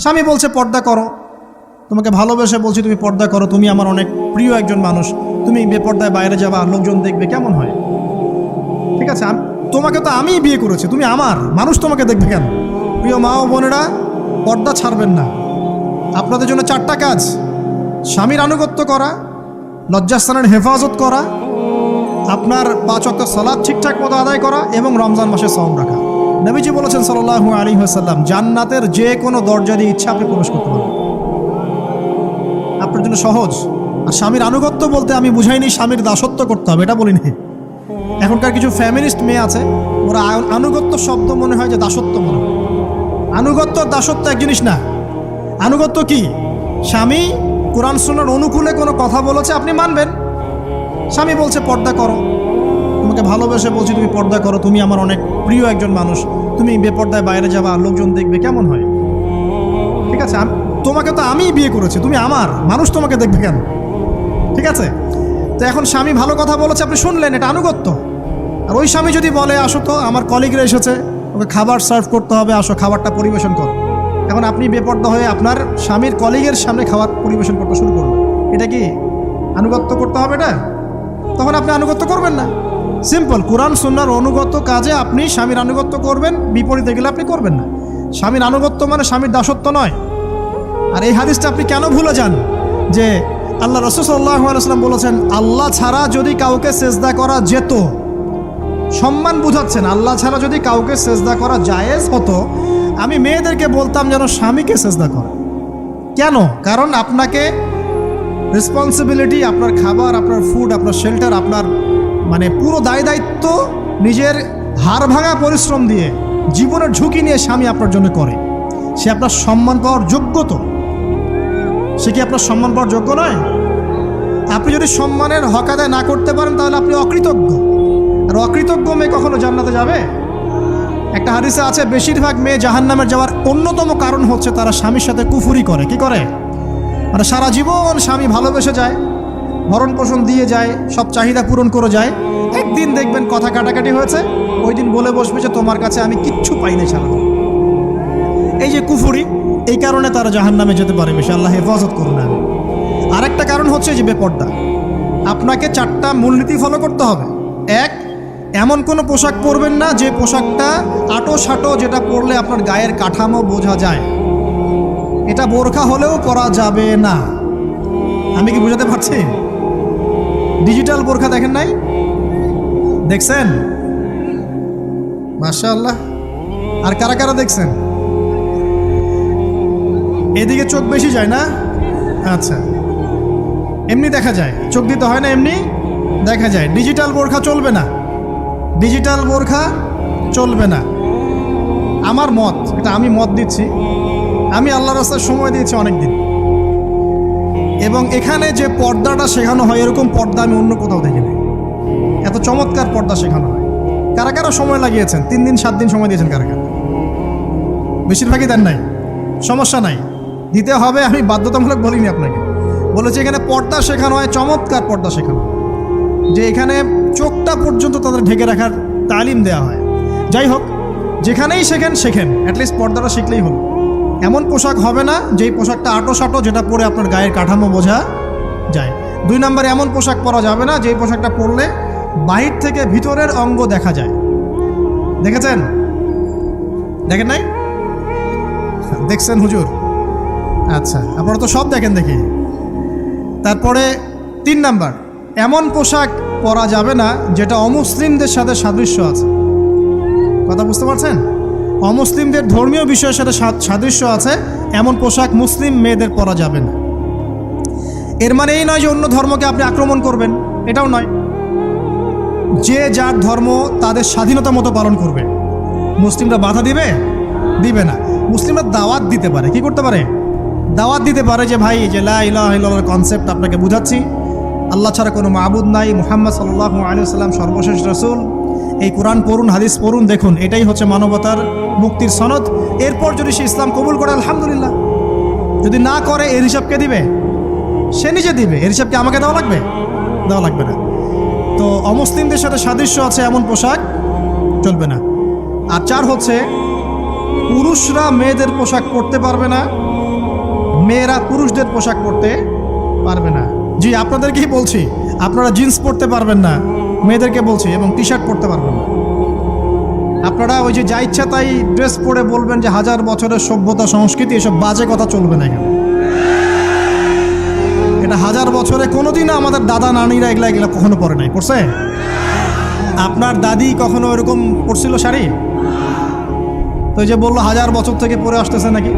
স্বামী বলছে পর্দা করো, তোমাকে ভালোবেসে বলছি তুমি পর্দা করো, তুমি আমার অনেক প্রিয় একজন মানুষ, তুমি বেপর্দায় বাইরে যাবা, লোকজন দেখবে, কেমন হয়? ঠিক আছে, তোমাকে তো আমিই বিয়ে করেছি, তুমি আমার মানুষ, তোমাকে দেখবে কেন? প্রিয় মা ও বোনেরা, পর্দা ছাড়বেন না। আপনাদের জন্য 4টা কাজ: স্বামীর আনুগত্য করা, লজ্জাস্থানের হেফাজত করা, আপনার 5 ওয়াক্ত সালাত ঠিকঠাক মতো আদায় করা এবং রমজান মাসে সওম রাখা। নবীজি বলেছেন সাল্লাল্লাহু আলাইহি ওয়াসাল্লাম, জান্নাতের যে কোনো দরজা দিয়ে ইচ্ছা আপনি প্রবেশ করতে পারবেন। আপনার জন্য সহজ। আর স্বামীর আনুগত্য বলতে আমি বুঝাইনি স্বামীর দাসত্ব করতে হবে, এটা বলিনি। এখনকার কিছু ফ্যামিলিস্ট মেয়ে আছে, ওরা আনুগত্য শব্দ মনে হয় যে দাসত্ব মনে হয়। আনুগত্য দাসত্ব এক জিনিস না। আনুগত্য কি? স্বামী কোরআন সুন্নাহর অনুকূলে কোনো কথা বলেছে, আপনি মানবেন। স্বামী বলছে পর্দা করো, তোমাকে ভালোবেসে বলছি তুমি পর্দা করো, তুমি আমার অনেক প্রিয় একজন মানুষ, তুমি বেপর্দায় বাইরে যাবা, লোকজন দেখবে, কেমন হয়? ঠিক আছে, তোমাকে তো আমিই বিয়ে করেছি, তুমি আমার মানুষ, তোমাকে দেখবে কেন? ঠিক আছে, তো এখন স্বামী ভালো কথা বলেছে, আপনি শুনলেন, এটা আনুগত্য। আর ওই স্বামী যদি বলে আসো তো আমার কলিগরা এসেছে, ওকে খাবার সার্ভ করতে হবে, আসো খাবারটা পরিবেশন করো, এখন আপনি বেপর্দা হয়ে আপনার স্বামীর কলিগের সামনে খাবার পরিবেশন করতে শুরু করবেন, এটা কি আনুগত্য করতে হবে? এটা তখন আপনি আনুগত্য করবেন না। সিম্পল, কোরআন সুন্নাহর অনুগত কাজে আপনি স্বামীর আনুগত্য করবেন, বিপরীতে গেলে আপনি করবেন না। স্বামীর আনুগত্য মানে স্বামীর দাসত্ব নয়। আর এই হাদিসটা আপনি কেন ভুলে যান যে আল্লাহ রাসূল সাল্লাল্লাহু আলাইহি ওয়াসাল্লাম বলেছেন, আল্লাহ ছাড়া যদি কাউকে সেজদা করা যেত, সম্মান বুঝাচ্ছেন, আল্লাহ ছাড়া যদি কাউকে সেজদা করা জায়েজ হতো, আমি মেয়েদেরকে বলতাম যেন স্বামীকে সেজদা করে। কেন? কারণ আপনাকে রেসপন্সিবিলিটি, আপনার খাবার, আপনার ফুড, আপনার শেল্টার, আপনার মানে পুরো দায় দায়িত্ব নিজের হাড় ভাঙা পরিশ্রম দিয়ে, জীবনের ঝুঁকি নিয়ে স্বামী আপনার জন্য করে। সে আপনার সম্মান পাওয়ার যোগ্য তো? সে কি আপনার সম্মান পাওয়ার যোগ্য নয়? আপনি যদি সম্মানের হক আদায় না করতে পারেন তাহলে আপনি অকৃতজ্ঞ। আর অকৃতজ্ঞ মেয়ে কখনো জান্নাতে যাবে? একটা হাদিসে আছে, বেশিরভাগ মেয়ে জাহান্নামের যাওয়ার অন্যতম কারণ হচ্ছে তারা স্বামীর সাথে কুফুরি করে। কি করে? মানে সারা জীবন স্বামী ভালোবেসে যায়, ভরণ পোষণ দিয়ে যায়, সব চাহিদা পূরণ করে যায়, একদিন দেখবেন কথা কাটাকাটি হয়েছে, ওই দিন বলে বসবে যে তোমার কাছে আমি কিচ্ছু পাই না সারা। এই যে কুফুরি, এই কারণে তারা জাহান্নামে যেতে পারে বেশি। আল্লাহ হেফাজত করুন। আরেকটা কারণ হচ্ছে যে বেপর্দা। আপনাকে 4টা মূলনীতি ফলো করতে হবে। 1, এমন কোনো পোশাক পরবেন না যে পোশাকটা আটো সাটো, যেটা পরলে আপনার গায়ের কাঠামো বোঝা যায়। এটা বোরখা হলেও পরা যাবে না। আমি কি বুঝাতে পারছি? ডিজিটাল বোরখা দেখেন নাই? দেখছেন? মাশাআল্লাহ। আর কারা কারা দেখছেন? এদিকে চোখ বেশি যায় না? আচ্ছা, এমনি দেখা যায়, চোখ দিতে হয় না, এমনি দেখা যায়। ডিজিটাল বোরখা চলবে না, ডিজিটাল বোরখা চলবে না। আমার মত, এটা আমি মত দিচ্ছি, আমি আল্লাহর রাস্তায় সময় দিয়েছি অনেক দিন, এবং এখানে যে পর্দাটা শেখানো হয় এরকম পর্দা আমি অন্য কোথাও দেখিনি। এত চমৎকার পর্দা শেখানো হয়। কারা কারা সময় লাগিয়েছেন? 3 দিন 7 দিন সময় দিয়েছেন কারা কারা? বেশিরভাগই দেন নাই। সমস্যা নাই, দিতে হবে, আমি বাধ্যতামূলক বলিনি আপনাকে। বলেছি এখানে পর্দা শেখানো হয়, চমৎকার পর্দা শেখানো হয়, যে এখানে চোখটা পর্যন্ত তাদের ঢেকে রাখার তালিম দেওয়া হয়। যাই হোক, যেখানেই শেখেন, অ্যাটলিস্ট পর্দাটা শিখলেই হলো। এমন পোশাক হবে না যেই পোশাকটা আটো সাটো, যেটা পরে আপনার গায়ের কাঠামো বোঝা যায়। 2 নম্বরে এমন পোশাক পরা যাবে না যেই পোশাকটা পরলে বাহির থেকে ভিতরের অঙ্গ দেখা যায়। দেখেছেন? দেখেন নাই? দেখছেন হুজুর? আচ্ছা, আপনারা তো সব দেখেন দেখি। তারপরে 3 নাম্বার, এমন পোশাক পরা যাবে না যেটা অমুসলিমদের সাথে সাদৃশ্য আছে। কথা বুঝতে পারছেন? অমুসলিমদের ধর্মীয় বিষয়ের সাথে সাদৃশ্য আছে এমন পোশাক মুসলিম মেয়েদের পরা যাবে না। এর মানে এই নয় যে অন্য ধর্মকে আপনি আক্রমণ করবেন, এটাও নয়। যে যার ধর্ম তাদের স্বাধীনতা মতো পালন করবে। মুসলিমরা বাধা দিবে? দিবে না। মুসলিমরা দাওয়াত দিতে পারে। কি করতে পারে? দাওয়াত দিতে পারে যে ভাই, যে লা ইলাহা ইল্লাল্লাহর কনসেপ্ট আপনাকে বুঝাচ্ছি, আল্লাহ ছাড়া কোনো মাবুদ নাই, মুহাম্মদ সাল্লাল্লাহু আলাইহি ওয়াসাল্লাম সর্বশেষ রাসূল, এই কোরআন পড়ুন, হাদিস পড়ুন, দেখুন এটাই হচ্ছে মানবতার মুক্তির সনদ। এরপর যদি সে ইসলাম কবুল করে আলহামদুলিল্লাহ, যদি না করে এর হিসাব কে দিবে? সে নিজে দিবে। এর হিসাব কি আমাকে দেওয়া লাগবে? দেওয়া লাগবে না। তো অমুসলিমদের সাথে সাদৃশ্য আছে এমন পোশাক চলবে না। আর 4 হচ্ছে পুরুষরা মেয়েদের পোশাক পরতে পারবে না, মেয়েরা পুরুষদের পোশাক পরতে পারবে না। জি, আপনাদেরকেই বলছি, আপনারা জিন্স পরতে পারবেন না, মেয়েদেরকে বলছি, এবং টি শার্ট পরতে পারবেন না। আপনারা ওই যে যা ইচ্ছা তাই ড্রেস পরে বলবেন যে হাজার বছরের সভ্যতা সংস্কৃতি, এসব বাজে কথা চলবে না এখানে। এটা হাজার বছরে কোনোদিনও আমাদের দাদা নানিরা এগুলা কখনো পরে নাই। পড়ছে? আপনার দাদি কখনো এরকম পরছিল শাড়ি? তো এই যে বললো হাজার বছর থেকে পরে আসতেছে নাকি।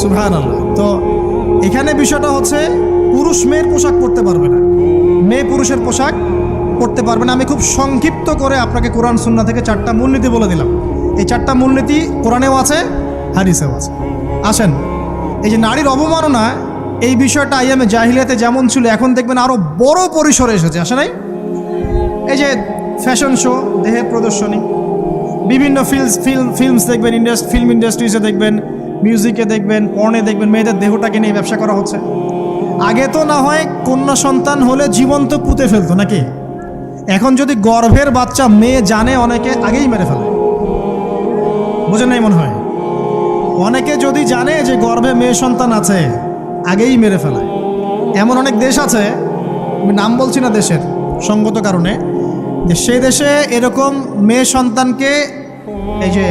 সুবহানাল্লাহ। তো এখানে বিষয়টা হচ্ছে পুরুষ মেয়ের পোশাক পরতে পারবে না, মেয়ে পুরুষের পোশাক পরতে পারবে না। আমি খুব সংক্ষিপ্ত করে আপনাকে কোরআন সুন্নাহ থেকে 4টা মূলনীতি বলে দিলাম। এই 4টা মূলনীতি কোরআনেও আছে, হাদিসেও আছে। আসেন, এই যে নারীর অবমাননা, এই বিষয়টা আইয়ামে জাহিলিয়াতে যেমন ছিল, এখন দেখবেন আরও বড় পরিসরে এসেছে। আসে নাই? এই যে ফ্যাশন শো, দেহের প্রদর্শনী, বিভিন্ন ফিল্মস দেখবেন, ফিল্ম ইন্ডাস্ট্রিজে দেখবেন, মিউজিকে দেখবেন, পর্নে দেখবেন, মেয়েদের দেহটাকে নিয়ে ব্যবসা করা হচ্ছে। আগে তো না হয় কন্যা সন্তান হলে জীবন্ত পুঁতে ফেলতো নাকি, এখন যদি গর্ভের বাচ্চা মেয়ে জানে অনেকে আগেই মেরে ফেলে। বোঝেন নাই মনে হয়? অনেকে যদি জানে যে গর্ভে মেয়ে সন্তান আছে, আগেই মেরে ফেলায়। এমন অনেক দেশ আছে, আমি নাম বলছি না দেশের সঙ্গত কারণে, যে সেই দেশে এরকম মেয়ে সন্তানকে এই যে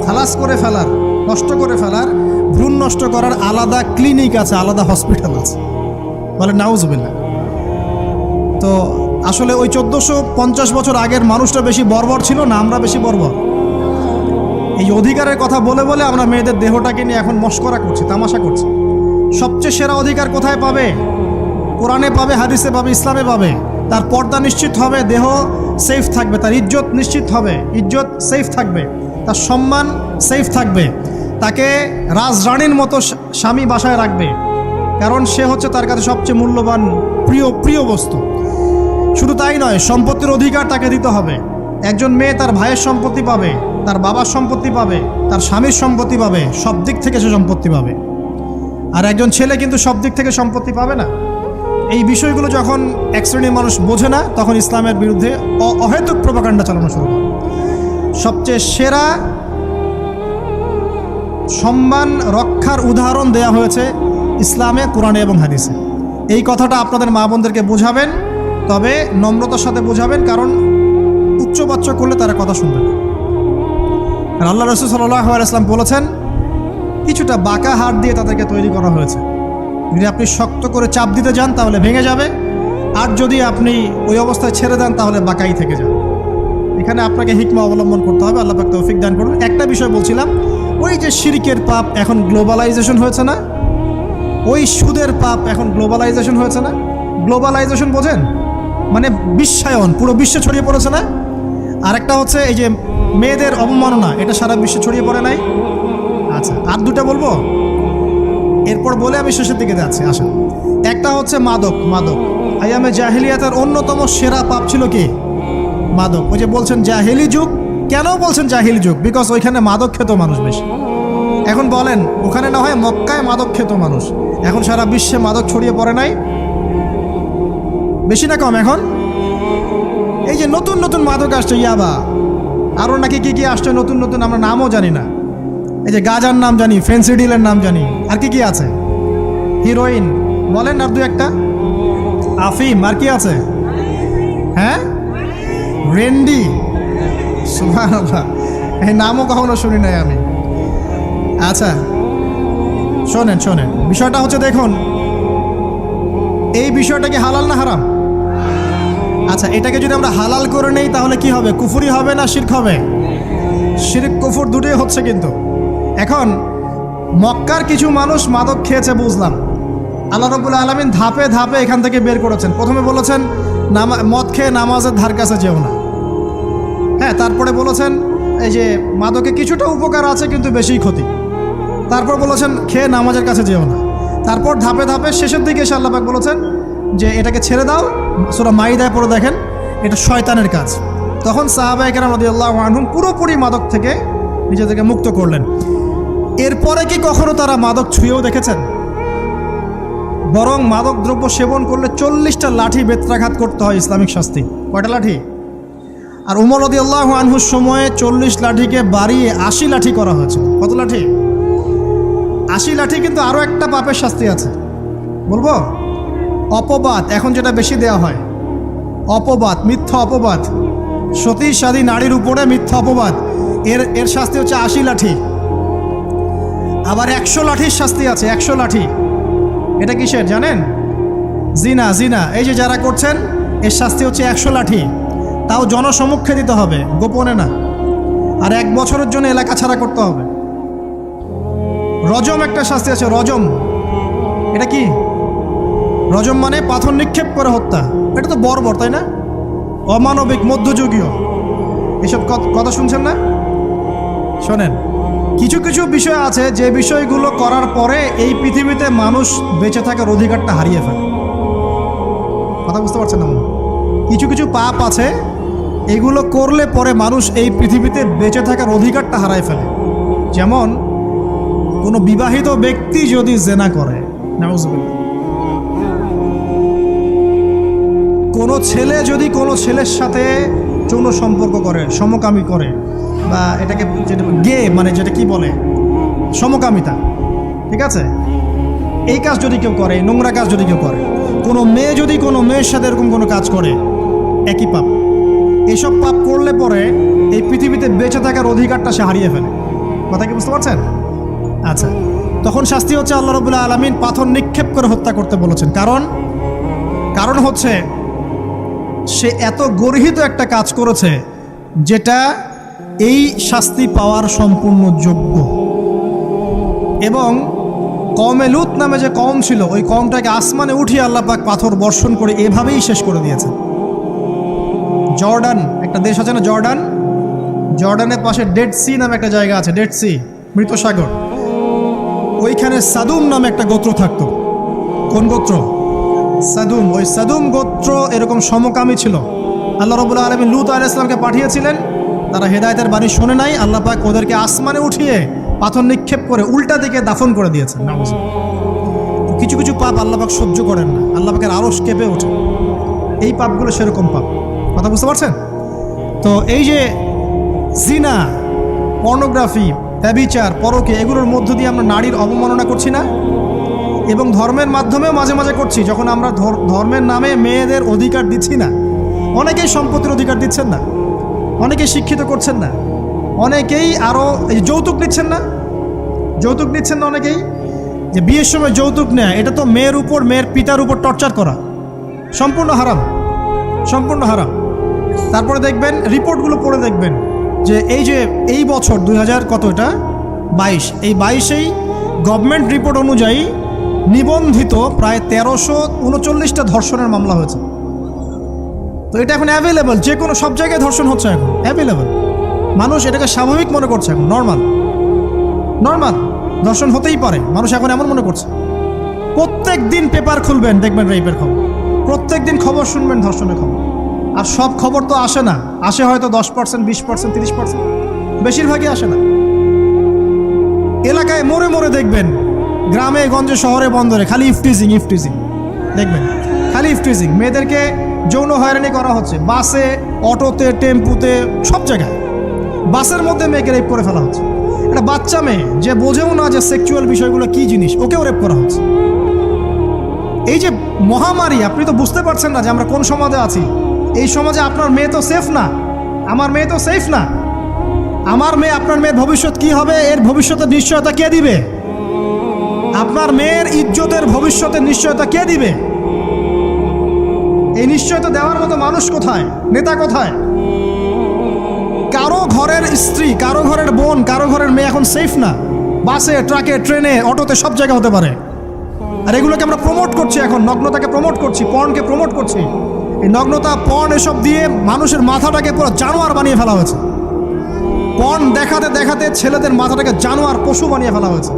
খালাস করে ফেলার, নষ্ট করে ফেলার, ভ্রূণ নষ্ট করার আলাদা ক্লিনিক আছে, আলাদা হসপিটাল আছে। বলে নাউজুবিল্লাহ। তো আসলে ওই 1450 বছর আগের মানুষটা বেশি বর্বর ছিল না, আমরা বেশি বর্বর? এই অধিকারের কথা বলে বলে আমরা মেয়েদের দেহটাকে নিয়ে এখন মস্করা করছি, তামাশা করছি। সবচেয়ে সেরা অধিকার কোথায় পাবে? কোরআনে পাবে, হাদিসে পাবে, ইসলামে পাবে। তার পর্দা নিশ্চিত হবে, দেহ সেফ থাকবে, তার ইজ্জত নিশ্চিত হবে, ইজ্জত সেফ থাকবে, তার সম্মান সেফ থাকবে, তাকে রাজরানীর মতো স্বামী বাসায় রাখবে, কারণ সে হচ্ছে তার কাছে সবচেয়ে মূল্যবান প্রিয় বস্তু। শুধু তাই নয়, সম্পত্তির অধিকার তাকে দিতে হবে। একজন মেয়ে তার ভাইয়ের সম্পত্তি পাবে, তার বাবার সম্পত্তি পাবে, তার স্বামীর সম্পত্তি পাবে, সব দিক থেকে সে সম্পত্তি পাবে। আর একজন ছেলে কিন্তু সব দিক থেকে সম্পত্তি পাবে না। এই বিষয়গুলো যখন এক শ্রেণীর মানুষ বোঝে না, তখন ইসলামের বিরুদ্ধে অহেতুক প্রোপাগান্ডা চালানো শুরু করে। সবচেয়ে সেরা সম্মান রক্ষার উদাহরণ দেয়া হয়েছে ইসলামে, কোরআনে এবং হাদিসে। এই কথাটা আপনাদের মা বোনদেরকে বোঝাবেন, তবে নম্রতার সাথে বোঝাবেন, কারণ উচ্চবাচ্য করলে তারা কথা শুনবে না। আর আল্লাহ রাসূল সাল্লাল্লাহু আলাইহি ওয়াসাল্লাম বলেছেন, কিছুটা বাঁকা হাড় দিয়ে তাদেরকে তৈরি করা হয়েছে। যদি আপনি শক্ত করে চাপ দিতে যান তাহলে ভেঙে যাবে, আর যদি আপনি ওই অবস্থায় ছেড়ে দেন তাহলে বাঁকাই থেকে যাবে। এখানে আপনাকে হিকমা অবলম্বন করতে হবে। আল্লাহ পাক তৌফিক দান করুন। একটা বিষয় বলছিলাম, ওই যে শিরকের পাপ এখন গ্লোবালাইজেশন হয়েছে না, ওই সুদের পাপ এখন গ্লোবালাইজেশন হয়েছে না। গ্লোবালাইজেশন বোঝেন? মানে বিশ্বায়ন, পুরো বিশ্বে ছড়িয়ে পড়েছে না। আর একটা হচ্ছে এই যে মেয়েদের অবমাননা, এটা সারা বিশ্বে ছড়িয়ে পড়ে নাই। আচ্ছা, আর দুটা বলবো, এরপর বলে আমি শেষের দিকে যাচ্ছি। আসেন, একটা হচ্ছে মাদক। আইয়ামে জাহিলিয়াতের অন্যতম সেরা পাপ ছিল কি? মাদক। ওই যে বলছেন জাহিলি যুগ, কেন বলছেন জাহিলি যুগ? বিকজ ওইখানে মাদক খেত মানুষ বেশি। এখন বলেন, ওখানে না হয় মক্কায় মাদক খেত মানুষ, এখন সারা বিশ্বে মাদক ছড়িয়ে পড়ে নাই? বেশি না কম? এখন এই যে নতুন নতুন মাদক আসছে, ইয়াবা, আরও নাকি কি আসছে নতুন নতুন, আমরা নামও জানি না। এই যে গাজার নাম জানি, ফেন্সিডিলের নাম জানি, আর কি আছে, হিরোইন বলেন, আর দু একটা, আফিম, আর কি আছে? হ্যাঁ, রেন্ডি, সুবহানাল্লাহ, এই নামও কখনো শুনি নাই আমি। আচ্ছা শোনেন, বিষয়টা হচ্ছে, দেখুন, এই বিষয়টা কি হালাল না হারাম? আচ্ছা, এটাকে যদি আমরা হালাল করে নেই তাহলে কি হবে? কুফরি হবে না শিরক হবে? শিরক কুফর দুটোই হচ্ছে। কিন্তু এখন মক্কার কিছু মানুষ মাদক খেয়েছে বুঝলাম, আল্লাহ রাব্বুল আলামিন ধাপে ধাপে এখান থেকে বের করেছেন। প্রথমে বলেছেন মদ খেয়ে নামাজের ধার কাছে যেও না। হ্যাঁ, তারপরে বলেছেন এই যে মাদকে কিছুটা উপকার আছে কিন্তু বেশি ক্ষতি। তারপর বলেছেন খেয়ে নামাজের কাছে যেও না। তারপর ধাপে ধাপে শেষের দিকে এসে আল্লাহ পাক বলেছেন যে এটাকে ছেড়ে দাও। সূরা মাইদায় পড়ে দেখেন, এটা শয়তানের কাজ। তখন সাহাবায়ে কেরাম রাদিয়াল্লাহু আনহুম পুরোপুরি মাদক থেকে নিজেদেরকে মুক্ত করলেন। এরপরে কি কখনো তারা মাদক ছুঁয়েও দেখেছেন? বরং মাদক দ্রব্য সেবন করলে 40টা লাঠি বেত্রাঘাত করতে হয়, ইসলামিক শাস্তি। কয়টা লাঠি? আর উমর রাদিয়াল্লাহু আনহুর সময়ে 40 লাঠিকে বাড়িয়ে 80 লাঠি করা হয়েছে। কত লাঠি? 80 লাঠি। কিন্তু আরও একটা পাপের শাস্তি আছে, বলবো? অপবাদ, এখন যেটা বেশি দেওয়া হয়, অপবাদ, মিথ্যা অপবাদ, সতী সাদী নারীর উপরে মিথ্যা অপবাদ, এর শাস্তি হচ্ছে 80 লাঠি। আবার 100 লাঠির শাস্তি আছে, 100 লাঠি। এটা কিসের জানেন? জিনা। জিনা এই যে যারা করছেন, এর শাস্তি হচ্ছে 100 লাঠি। তাও জনসমক্ষে দিতে হবে, গোপনে না। আর 1 বছরের জন্য এলাকা ছাড়া করতে হবে। রজম একটা শাস্তি আছে, রজম। এটা কি? রজম মানে পাথর নিক্ষেপ করে হত্যা। এটা তো বর্বর, তাই না? অমানবিক, মধ্যযুগীয়। এসব কথা শুনছেন না? শোনেন, কিছু কিছু বিষয় আছে যে বিষয়গুলো করার পরে এই পৃথিবীতে মানুষ বেঁচে থাকার অধিকারটা হারিয়ে ফেলে। কথা বুঝতে পারছেন না? কিছু কিছু পাপ আছে, এগুলো করলে পরে মানুষ এই পৃথিবীতে বেঁচে থাকার অধিকারটা হারায় ফেলে। যেমন কোনো বিবাহিত ব্যক্তি যদি জেনা করে, নাউজুবিল্লাহ, কোনো ছেলে যদি কোনো ছেলের সাথে যৌন সম্পর্ক করে, সমকামী করে, বা এটাকে যেটা গে মানে যেটা কি বলে, সমকামিতা, ঠিক আছে, এই কাজ যদি কেউ করে, নোংরা কাজ যদি কেউ করে, কোনো মেয়ে যদি কোনো মেয়ের সাথে এরকম কোনো কাজ করে, একই পাপ। এইসব পাপ করলে পরে এই পৃথিবীতে বেঁচে থাকার অধিকারটা সে হারিয়ে ফেলে। কথা কি বুঝতে পারছেন? আচ্ছা, তখন শাস্তি হচ্ছে আল্লাহ রাব্বুল আলামিন পাথর নিক্ষেপ করে হত্যা করতে বলেছেন। কারণ হচ্ছে সে এত গর্হিত একটা কাজ করেছে যেটা এই শাস্তি পাওয়ার সম্পূর্ণ যোগ্য। এবং কওমে লূত নামে যে কওম ছিল, ওই কওমটাকে আসমানে উঠিয়ে আল্লাহ পাক পাথর বর্ষণ করে এভাবেই শেষ করে দিয়েছে। জর্ডান একটা দেশ আছে না, জর্ডান, জর্ডানের পাশে ডেড সি নামে একটা জায়গা আছে, ডেড সি, মৃত সাগর। ওইখানে সাদুম নামে একটা গোত্র থাকতো। কোন গোত্র? সাদুম। ওই সাদুম গোত্র এরকম সমকামী ছিল। আল্লাহ রাব্বুল আলামিন লূত আলাইহিস সালামকে পাঠিয়েছিলেন, তারা হেদায়েতের বাণী শোনে নাই। আল্লাহ পাক ওদেরকে আসমানে উঠিয়ে পাথর নিক্ষেপ করে উল্টা দিকে দাফন করে দিয়েছেন। কিছু কিছু পাপ আল্লাহ পাক সহ্য করেন না, আল্লাহ পাকের আরশ কেঁপে ওঠে। এই পাপগুলো সেরকম পাপ। কথা বুঝতে পারছেন? তো এই যে জিনা, পর্নোগ্রাফি, ব্যভিচার, পরকে, এগুলোর মধ্য দিয়ে আমরা নারীর অবমাননা করছি না? এবং ধর্মের মাধ্যমেও মাঝে মাঝে করছি, যখন আমরা ধর্মের নামে মেয়েদের অধিকার দিচ্ছি না। অনেকেই সম্পত্তির অধিকার দিচ্ছেন না, অনেকেই শিক্ষিত করছেন না, অনেকেই আরও যৌতুক নিচ্ছেন না, যৌতুক নিচ্ছেন না অনেকেই। যে বিয়ের সময় যৌতুক নেয়, এটা তো মেয়ের উপর, মেয়ের পিতার উপর টর্চার করা, সম্পূর্ণ হারাম, সম্পূর্ণ হারাম। তারপরে দেখবেন, রিপোর্টগুলো পড়ে দেখবেন যে এই বছর 2000 কত, এটা 22, এই 22-এই গভর্নমেন্ট রিপোর্ট অনুযায়ী নিবন্ধিত প্রায় 1339টা ধর্ষণের মামলা হয়েছে। তো এটা এখন অ্যাভেলেবল, যে কোনো সব জায়গায় ধর্ষণ হচ্ছে, এখন অ্যাভেলেবল। মানুষ এটাকে স্বাভাবিক মনে করছে, এখন নর্মাল, ধর্ষণ হতেই পারে, মানুষ এখন এমন মনে করছে। প্রত্যেক দিন পেপার খুলবেন, দেখবেন রেপের খবর, প্রত্যেক দিন খবর শুনবেন ধর্ষণের খবর। আর সব খবর তো আসে না, আসে হয়তো 10%, 20%, 30%, বেশিরভাগই আসে না। এলাকায় মোড়ে মোড়ে দেখবেন, গ্রামে গঞ্জে শহরে বন্দরে খালি ইফটিজিং দেখবেন, খালি ইফটিজিং। মেয়েদেরকে যৌন হয়রানি করা হচ্ছে, বাসে, অটোতে, টেম্পুতে, সব জায়গায়। বাসের মধ্যে মেয়েকে রেপ করে ফেলা হচ্ছে। একটা বাচ্চা মেয়ে যে বোঝেও না যে সেক্সুয়াল বিষয়গুলো কী জিনিস, ওকেও রেপ করা হচ্ছে। এই যে মহামারী, আপনি তো বুঝতে পারছেন না যে আমরা কোন সমাজে আছি। এই সমাজে আপনার মেয়ে তো সেফ না, আমার মেয়ে তো সেফ না। আমার মেয়ে, আপনার মেয়ের ভবিষ্যৎ কি হবে, এর ভবিষ্যতের নিশ্চয়তা কে দিবে? আপনার মেয়ের ইজ্জতের ভবিষ্যতের নিশ্চয়তা কে দিবে? এই নিশ্চয়তা দেওয়ার মতো মানুষ কোথায়, নেতা কোথায়? কারো ঘরের স্ত্রী, কারো ঘরের বোন, কারো ঘরের মেয়ে এখন সেফ না। বাসে, ট্রাকে, ট্রেনে, অটোতে, সব জায়গায় হতে পারে। আর এগুলোকে আমরা প্রমোট করছি, এখন নগ্নতাকে প্রমোট করছি, পর্নকে প্রমোট করছি। এই নগ্নতা, পর্ন, এসব দিয়ে মানুষের মাথাটাকে পুরো জানোয়ার বানিয়ে ফেলা হয়েছে। পর্ন দেখাতে দেখাতে ছেলেদের মাথাটাকে জানোয়ার, পশু বানিয়ে ফেলা হয়েছে।